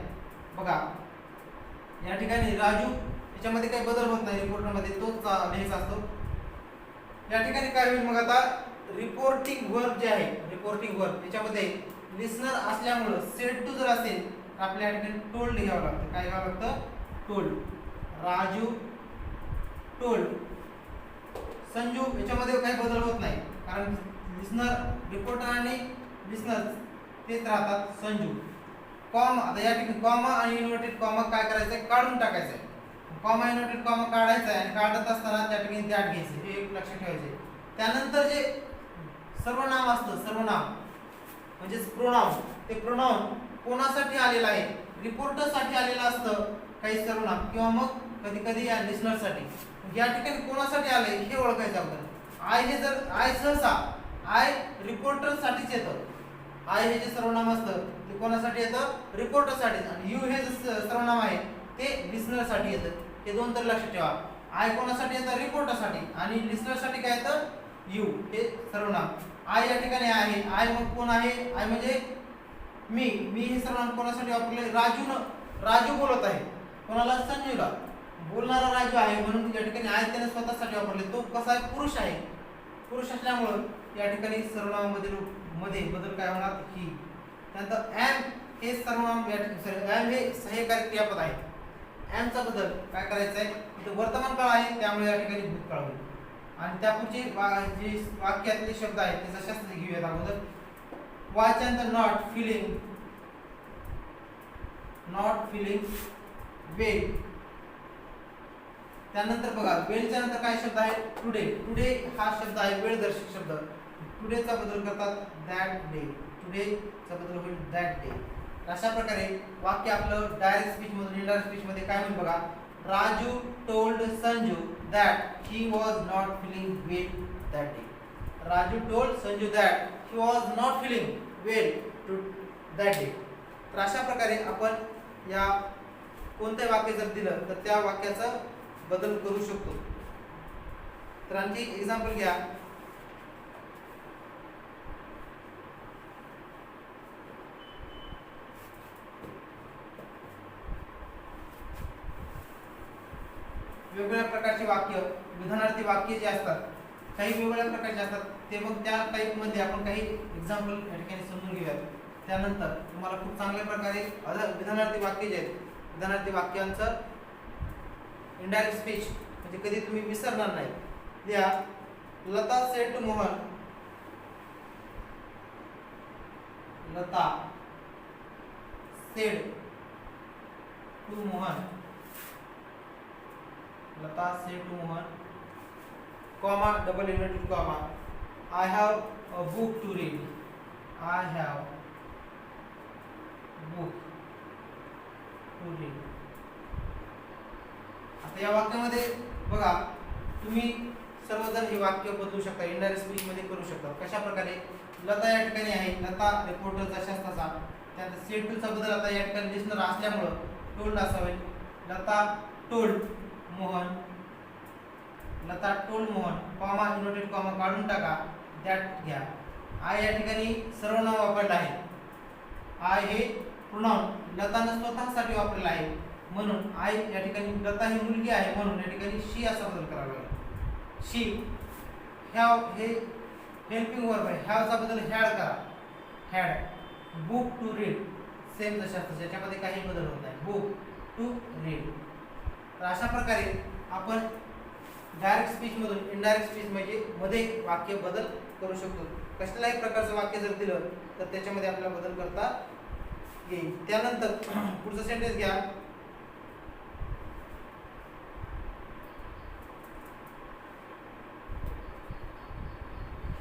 बघा या ठिकाणी राजू याच्यामध्ये काही बदल होत नाही, रिपोर्टरमध्ये तोच लिहायचा असतो. या ठिकाणी काय होईल, मग आता रिपोर्टिंग वर्ब जे आहे रिपोर्टिंग वर्ब याच्यामध्ये लिसनर असल्यामुळं सेड टू जर असेल तर आपल्या ठिकाणी टोल्ड घ्यावं लागतं. काय घ्यावं लागतं, टोल्ड. राजू टोल्ड. संजू याच्यामध्ये काही बदल होत नाही कारण लिसनर रिपोर्टर आणि लिसनर तेच राहतात, संजू. कॉमा, आता या ठिकाणी कॉमा आणि इन्व्हर्टेड कॉमा काय करायचंय, काढून टाकायचंय. कॉमा इन्व्हर्टेड कॉमा काढायचा आहे आणि काढत असताना त्या ठिकाणी द्याट घ्यायचे, हे एक लक्षात ठेवायचे. त्यानंतर जे सर्वनाम असतं, सर्वनाम म्हणजे प्रोनाउन, ते प्रोनाउन कोणासाठी आलेलं आहे, रिपोर्टरसाठी आलेलं असतं काही सर्वनाम किंवा मग कधी कधी या लिसनरसाठी. या ठिकाणी कोणासाठी आलंय हे ओळखायचं अगोदर. आय हे जर आय सहसा आय रिपोर्टरसाठीच येतं. आय हे जे सर्वनाम असतं ते कोणासाठी येतं, रिपोर्टरसाठी. आणि यू हे जे सर्वनाम आहे ते लिसनरसाठी येतं. हे दोन तर लक्षात ठेवा. आय कोणासाठी येतं, रिपोर्टरसाठी, आणि लिसनरसाठी काय येतं, यू हे सर्वनाम. आय या ठिकाणी आहे, आय मग कोण आहे, आय म्हणजे मी हे सर्वनाम कोणासाठी वापरले, राजू बोलत आहे कोणाला, संजूला. बोलणारा राजू आहे म्हणून या ठिकाणी आय त्याने स्वतःसाठी वापरले. तो कसा आहे, पुरुष आहे. पुरुष असल्यामुळं या ठिकाणी सर्वनामामध्ये बदल काय होणार, ही. त्यानंतर एम हे सर्वनाम, एम हे सहाय्यकारी क्रियापद आहे. एम चा बदल काय करायचा आहे, इथे वर्तमान काळ आहे त्यामुळे या ठिकाणी भूतकाळ होईल. आणि त्यापुढचे जे वाक्यातले शब्द आहेत ते जशाच घेऊयात अगोदर. वाचन नॉट फिलिंग वेल. त्यानंतर बघा वेलच्या नंतर काय शब्द आहे, टुडे. टुडे हा शब्द आहे वेळ दर्शक शब्द. टुडेचा बदल करतात दॅट डे. टुडे चा बदल होईल दॅट डे. अशा प्रकारे वाक्य आपलं डायरेक्ट स्पीच मधून इनडायरेक्ट स्पीच मध्ये काय होईल बघा. Raju told Sanju that he was not feeling well that day. Raju told Sanju that he was not feeling well to that day. तर अशा प्रकारे आपण या कोणते वाक्य जर दिलं तर त्या वाक्याचा बदल करू शकतो. तर आणखी एक्झाम्पल घ्या. वेगवेगळ्या प्रकारचे वाक्य, विधानार्थी वाक्य जे असतात काही वेगवेगळ्या प्रकारचे असतात ते मग त्या टाईप मध्ये आपण काही एक्झाम्पल या ठिकाणी समजून घेऊयात. त्यानंतर तुम्हाला खूप चांगल्या प्रकारे विधानार्थी वाक्य जे आहेत, विधानार्थी वाक्यांचं इनडायरेक्ट स्पीच म्हणजे कधी तुम्ही विसरणार नाही. लिहा. Lata said to Mohan. Lata said to Mohan. Lata said to Mohan, comma, double inverted comma, I have a book to read. I have book to read. आता या वाक्यामध्ये बघा तुम्ही सर्वजण हे वाक्य बदलू शकता, इनडायरेक्ट स्पीच मध्ये करू शकता. कशा प्रकारे. लता या ठिकाणी आहे, लता रिपोर्टर जशाच तसा. त्यानंतर सेड टू चा बदल आता या ठिकाणी लिस्नर असल्यामुळे टोल्ड असा होईल. Lata told Mohan. Lata told Mohan, comma inverted comma काढून टाका, दॅट घ्या. आय या ठिकाणी सर्वनाम वापरलं आहे. आय हे प्रोनाउन लताने स्वतःसाठी वापरलेलं आहे म्हणून आय या ठिकाणी लता ही मुलगी आहे म्हणून या ठिकाणी शी असा बदल करावा लागेल. शी. हॅव हे हेल्पिंग वर्ब आहे, हॅव चा बदल हॅड करा, had. Book to read same तशाच याच्यामध्ये काही बदल होत नाही, बुक टू रीड. तर अशा प्रकारे आपण डायरेक्ट स्पीच मधून इनडायरेक्ट स्पीच म्हणजे मध्ये वाक्य बदल करू शकतो. कसल्याही प्रकारचं वाक्य जर दिलं तर त्याच्यामध्ये आपल्याला बदल करता येईल. त्यानंतर पुढचं सेंटेन्स घ्या.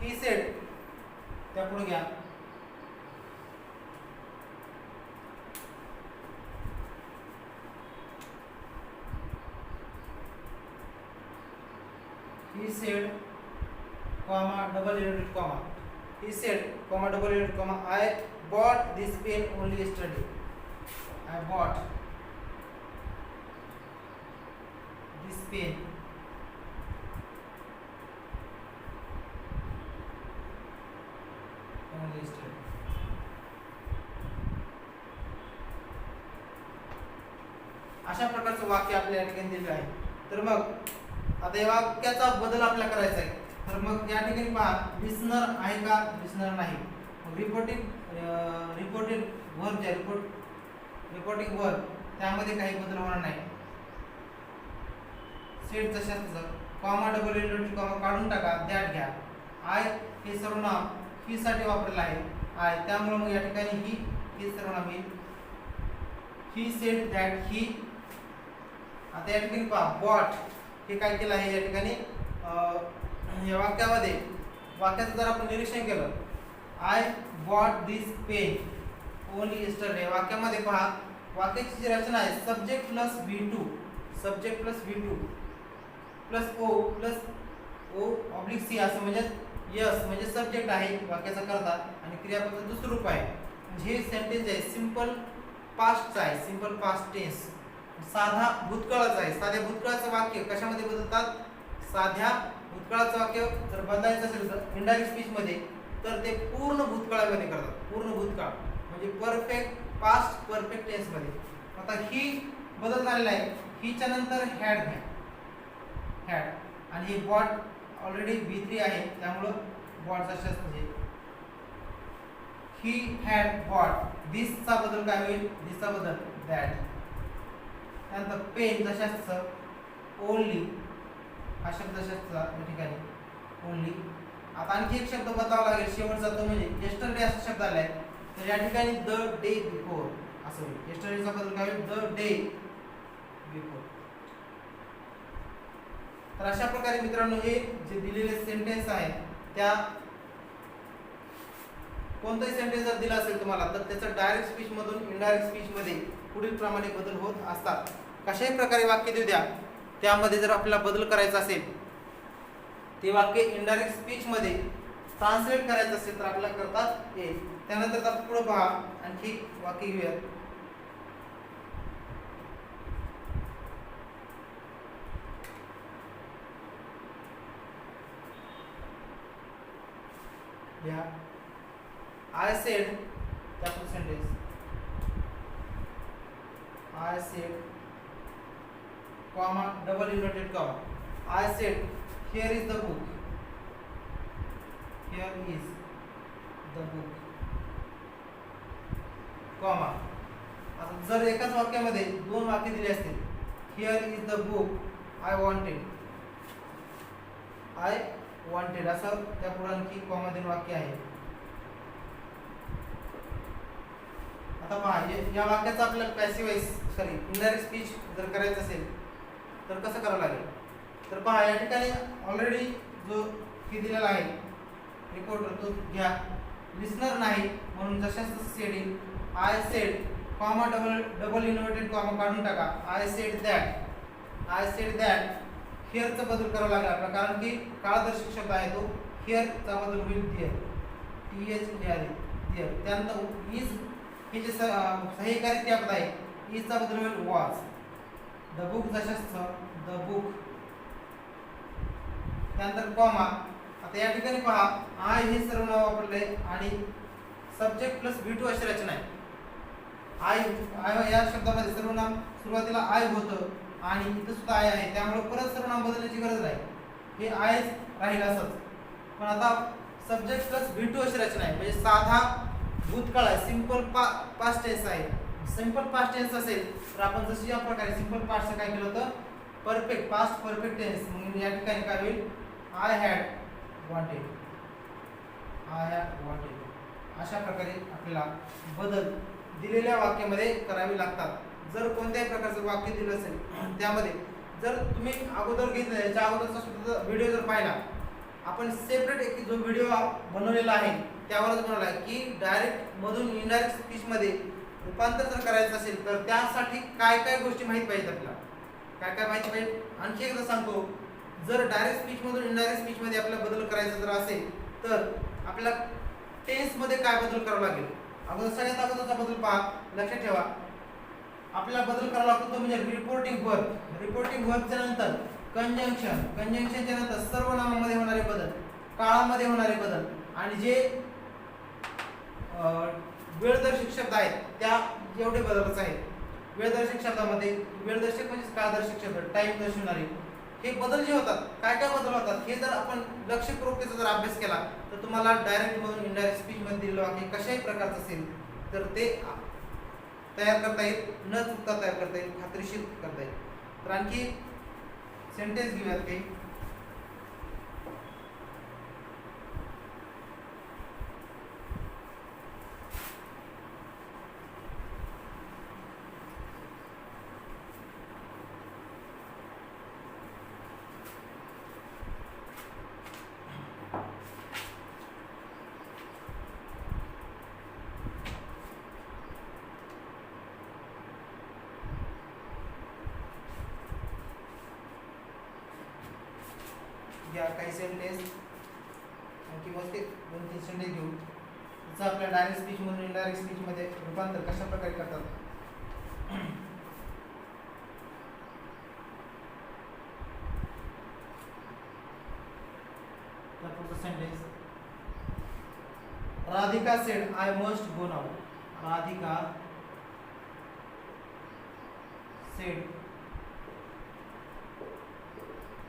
He said. त्यापुढे घ्या. He said, comma, double inverted comma. He said, comma, double inverted comma, I bought this pen only yesterday. I bought this pen only yesterday. अशा प्रकारचं वाक्य आपल्या या ठिकाणी दिलेलं आहे. तर मग आता या वाक्याचा बदल आपल्याला करायचा आहे. तर मग या ठिकाणी पहा लिसनर आहे का, लिसनर नाही. रिपोर्टेड वर्ब जे रिपोर्टिंग वर्ब त्यामध्ये काही बदल होणार नाही. सेट जशाच तसं. कॉमा डबल इनवर्टेड कॉमा काढून टाका, दॅट घ्या. आय हे सर्वनाम ही साठी वापरलेलं आहे आय, त्यामुळे मग या ठिकाणी ही हे सर्वनाम येईल. He said that he. आता या ठिकाणी पहा बॉट हे काय केलं आहे या ठिकाणी या वाक्यामध्ये वाक्याचं जर आपण निरीक्षण केलं I bought this pen only yesterday. वाक्यामध्ये पहा वाक्याची जी रचना आहे subject plus V2 subject plus V2 plus O plus O oblique C असं म्हणजे यस म्हणजे सब्जेक्ट आहे वाक्याचा करता आणि क्रियापदाचं दुसरं रूप आहे. म्हणजे हे सेंटेन्स आहे सिंपल पास्टचं आहे, सिंपल पास्ट टेन्स साधा भूतकाळाचं आहे. साध्या भूतकाळाचं वाक्य कशामध्ये बदलतात, साध्या भूतकाळाचं वाक्य जर बदलायचं असेल तर इनडायरेक्ट स्पीच मध्ये तर ते पूर्ण भूतकाळामध्ये करतात. पूर्ण भूतकाळ म्हणजे परफेक्ट पास्ट परफेक्ट टेन्स मध्ये. आता ही बदल झालेला आहे, हीच्या नंतर हॅड घ्या, हॅड. आणि हे बॉट ऑलरेडी V3 आहे त्यामुळं बॉटचा शब्द म्हणजे ही हॅड बॉट. दिसचा बदल काय होईल, दिसचा बदल दॅट. त्यानंतर पेन जशाच ओनली हा शब्द जशाचा या ठिकाणी ओनली. आता आणखी एक शब्द बदलावा लागेल शेवटचा, तो म्हणजे यस्टरडे असा शब्द आलाय, तर या ठिकाणी द डे बिफोर असं होईल. यस्टरडेचा बदल काय होईल? The day before. तर अशा प्रकारे मित्रांनो हे जे दिलेले सेंटेन्स आहे त्या कोणताही सेंटेन्स जर दिला असेल तुम्हाला तर त्याचं डायरेक्ट स्पीच मधून इनडायरेक्ट स्पीच मध्ये पुढील प्रमाणे बदल होत असतात. कशाही प्रकारे वाक्य देऊ द्या, त्यामध्ये जर आपल्याला बदल करायचा असेल, ते वाक्य इनडायरेक्ट स्पीच मध्ये ट्रान्सलेट करायचं असेल तर आपल्याला करता येईल. त्यानंतर आपण पुढे पहा, आणखी वाक्य घेऊया. I said that sentence. I said, comma, double inverted comma. I said, here is the book. Here is the book. Comma. आता जर एकाच वाक्यामध्ये दोन वाक्य दिले असतील, here is the book I wanted. I wanted असं त्या पुढे आणखी कॉमा देऊन वाक्य आहे. आता पहा या वाक्याचा आपल्याला पॅसिव्ह इनडायरेक्ट स्पीच जर करायचं असेल तर कसं करावं लागेल? तर पहा या ठिकाणी ऑलरेडी जो की दिलेला आहे रिपोर्टर तो घ्या. लिसनर नाही म्हणून जशाच सेडिंग I said comma double inverted comma काढून टाका. आय सेड दॅट हिअरचा बदल करावा लागेल आपला, कारण की काळदर्शक शब्द आहे तो. हिअरचा बदल होईल दिअर, दिअर. त्यानंतर इज हे जे सहाय्यकारी क्रियापद आहे, इजचा बदल होईल वॉज. द बुक जशाच द बुक. त्यानंतर कॉमा. आता या ठिकाणी पहा आय हे सर्वनाम वापरले आणि सब्जेक्ट प्लस V2 अशी रचना आहे. आय या शब्दामध्ये सर्वनाम सुरुवातीला आय होतं आणि इथं सुद्धा आय आहे, त्यामुळे परत सर्वनाम बदलण्याची गरज नाही, हे आय राहील असंच. पण आता सब्जेक्ट प्लस V2 अशी रचना आहे, म्हणजे साधा भूतकाळ आहे, सिंपल पास्ट टेन्स आहे. सिंपल पास्ट टेन्स असेल तर आपण जशी या प्रकारे सिंपल पास्टचं काय केलं होतं, परफेक्ट पास्ट परफेक्ट टेन्स. म्हणून या ठिकाणी काय होईल, आय हॅड वॉन्टेड. अशा प्रकारे आपल्याला बदल दिलेल्या वाक्यामध्ये करावे लागतात. जर कोणत्याही प्रकारचं वाक्य दिलं असेल त्यामध्ये जर तुम्ही अगोदर घेतलं, याच्या अगोदरचा सुद्धा व्हिडिओ जर पाहिला, आपण सेपरेट एक जो व्हिडिओ बनवलेला आहे त्यावरच बनवला आहे की डायरेक्ट मधून इनडायरेक्ट स्पीचमध्ये रूपांतर जर करायचं असेल तर त्यासाठी काय काय गोष्टी माहीत पाहिजेत आपल्याला, काय काय माहिती पाहिजे. आणखी एकदा सांगतो, जर डायरेक्ट स्पीचमधून इनडायरेक्ट स्पीचमध्ये आपल्याला बदल करायचा जर असेल तर आपल्याला टेन्समध्ये काय बदल करावा लागेल. अगोदर सगळ्यात अगोदरचा बदल पहा, लक्षात ठेवा. आपल्याला बदल करावा लागतो तो म्हणजे रिपोर्टिंग वर्बच्या नंतर कंजंक्शनच्या नंतर सर्वनामामध्ये होणारे बदल, काळामध्ये होणारे बदल आणि जे वेळदर्शक शब्द आहेत त्या एवढे बदलच आहेत. वेळदर्शक शब्दामध्ये वेळदर्शक म्हणजे काळदर्शक शब्द, टाइम दर्शवणारे, हे बदल जे होतात, काय काय बदल होतात हे जर आपण लक्षपूर्वक त्याचा जर अभ्यास केला तर तुम्हाला डायरेक्ट मधून इनडायरेक्ट स्पीच मध्ये दिलेलं वाक्य कशाही प्रकारचं असेल तर ते तयार करता येईल, न चुकता तयार करता येईल, खात्रीशीर करता येईल. तर आणखी सेंटेन्स घेऊयात काही. काही सेंटेन्स आणखी मग ते 2-3 सेंटेन्स घेऊ, त्याचं आपल्या डायरेक्ट स्पीच मधून इनडायरेक्ट स्पीच मध्ये रूपांतर कशा प्रकारे करतात. पुढचा sentence, Radhika said I must go now. Radhika sed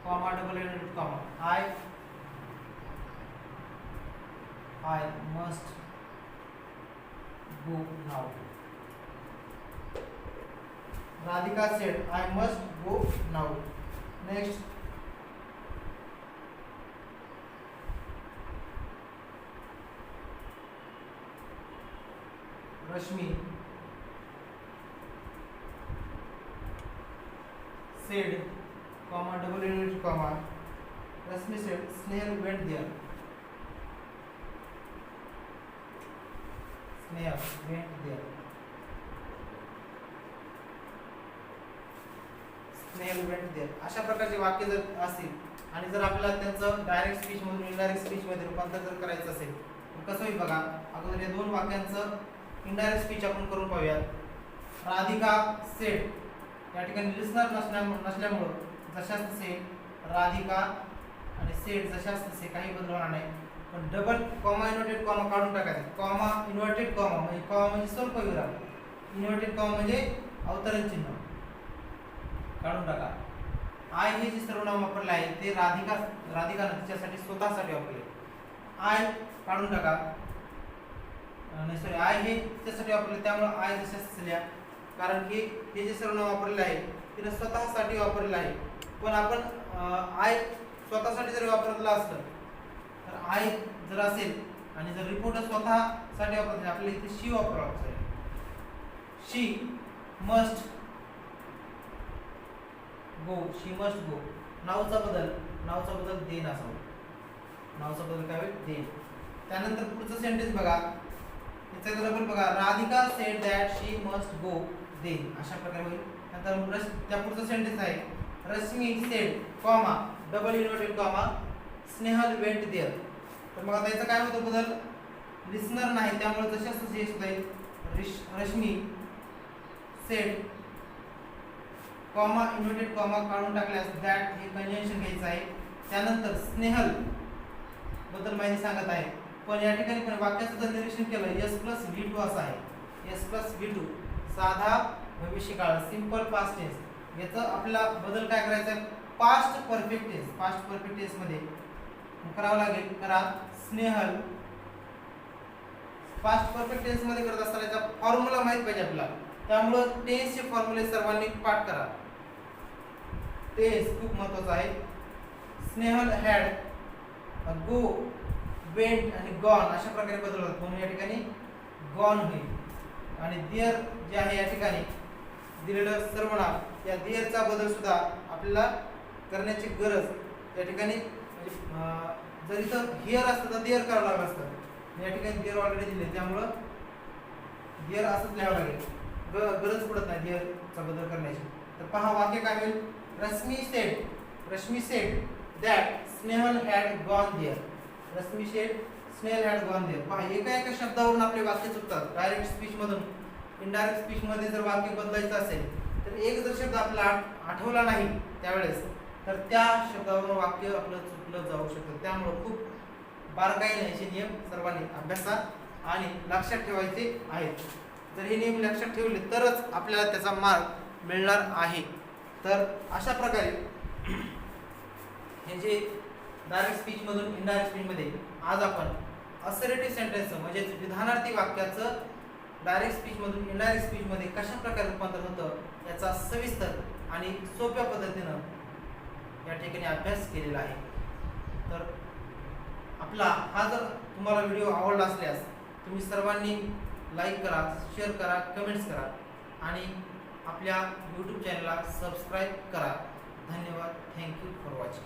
comma double inverted comma I must go now. Radhika said, I must go now. Next. Rashmi said, comma, double inverted comma. Rashmi said, Snehal went there. Snehal went there. Snehal went there. अशा प्रकारचे वाक्य जर असतील आणि जर आपल्याला त्यांचं direct speech मधून इनडायरेक्ट स्पीच मध्ये रूपांतर जर करायचं असेल तर कसं होईल बघा. अगोदर या दोन वाक्यांचं इनडायरेक्ट स्पीच आपण करून पाहूया. राधिका सेड, या ठिकाणी लिसनर नसल्यामुळं जशास तसे राधिका आणि सेड जशास तसे काही बदल होणार नाही. पण डबल कॉमा इन्व्हर्टेड कॉमा काढून टाकायचा. कॉमा इन्व्हर्टेड कॉमा म्हणजे कॉमा म्हणजे स्वल्पविराम, इन्व्हर्टेड कॉमा म्हणजे अवतरण चिन्ह काढून टाका. आय हे जे सर्वनाम वापरले आहे ते राधिकाने तिच्यासाठी स्वतःसाठी वापरले. आय काढून टाका. नाही सॉरी, आय हे तिच्यासाठी वापरले त्यामुळे आय जशास तसल्या, कारण की हे जे सर्वनाम वापरले आहे तिने स्वतःसाठी वापरले आहे. पण आपण आय स्वतःसाठी जर वापरलं असलं तर आय जर असेल आणि जर रिपोर्टर स्वतःसाठी वापरले आपल्याला इथे शी वापरावं लागेल. शी मस्ट गो, शी मस्ट गो. नावचा बदल देन असावा. नावचा बदल काय होईल? देन. त्यानंतर पुढचं सेंटेन्स बघा. याचा एक्झाम्पल बघा. Radhika said that she must go then. अशा प्रकारे होईल. नंतर त्या पुढचं सेंटेन्स आहे. Rashmi said comma double inverted comma Snehal went there. तर मग आता याचा काय होतं बदल? लिसनर नाही त्यामुळे जशास तसे सुद्धा येईल. Rashmi said comma inverted comma काढून टाकल्यास दॅट हे कंजंक्शन घ्यायचं आहे. त्यानंतर स्नेहल बद्दल माहिती सांगत आहे. पण या ठिकाणी पण वाक्याचं जर निरीक्षण केलं S प्लस V2 असं आहे. S प्लस V2 साधा भविष्यकाळ, सिंपल पास्ट टेन्स. याचा आपला बदल काय करायचा आहे? Past perfect tense. Past perfect tense मध्ये करावं लागेल. करा स्नेहल. पास्ट परफेक्ट टेन्स मध्ये करत असताना याचा फॉर्म्युला माहित पाहिजे आपल्याला. त्यामुळं टेन्सचे फॉर्म्युले सर्वांनी पाठ करा. टेन्स खूप महत्त्वाचा आहे. स्नेहल हॅड, गो, वेंट आणि गॉन अशा प्रकारे बदल होतात. म्हणून या ठिकाणी गॉन होईल. आणि देअर जे आहे या ठिकाणी दिलेलं सर्वनाम, या देअरचा बदल सुद्धा आपल्याला करण्याची गरज या ठिकाणी म्हणजे जर इथं हिअर असतं तर देअर करावं लागलं असतं. या ठिकाणी देअर ऑलरेडी दिले त्यामुळं देअर असंच लिहावं लागेल. गरज पडत नाही देअरचा बदल करण्याची. तर पहा वाक्य काय होईल. Rashmi said that Snehal had gone there. Rashmi said Snehal had gone there. पहा एका शब्दावरून आपले वाक्य चुकतात. डायरेक्ट स्पीच मधून इनडायरेक्ट स्पीच मध्ये जर वाक्य बदलायचं असेल तर एक जर शब्द आपल्याला आठवला नाही त्यावेळेस तर त्या शब्दावरून वाक्य आपलं चुकलं जाऊ शकतं. त्यामुळे खूप बारकाईने याचे नियम सर्वांनी अभ्यासा आणि लक्षात ठेवायचे आहेत. जर हे नियम लक्षात ठेवले तरच आपल्याला त्याचा मार्क मिळणार आहे. तर अशा प्रकारे हे जे डायरेक्ट स्पीच मधून इनडायरेक्ट स्पीच मध्ये आज आपण असर्टिव्ह सेंटेन्स म्हणजे विधानार्थी वाक्याचं डायरेक्ट स्पीच मधून इनडायरेक्ट स्पीच मध्ये कशा प्रकारे रूपांतर होतं याचा सविस्तर आणि सोप्या पद्धतीनं या ठिकाणी अभ्यास केलेला आहे. तर आपला हा जर तुम्हाला व्हिडिओ आवडला असल्यास तुम्ही सर्वांनी लाईक करा, शेअर करा, कमेंट्स करा आणि आपल्या यूट्यूब चॅनलला सबस्क्राईब करा. धन्यवाद. Thank you for watching.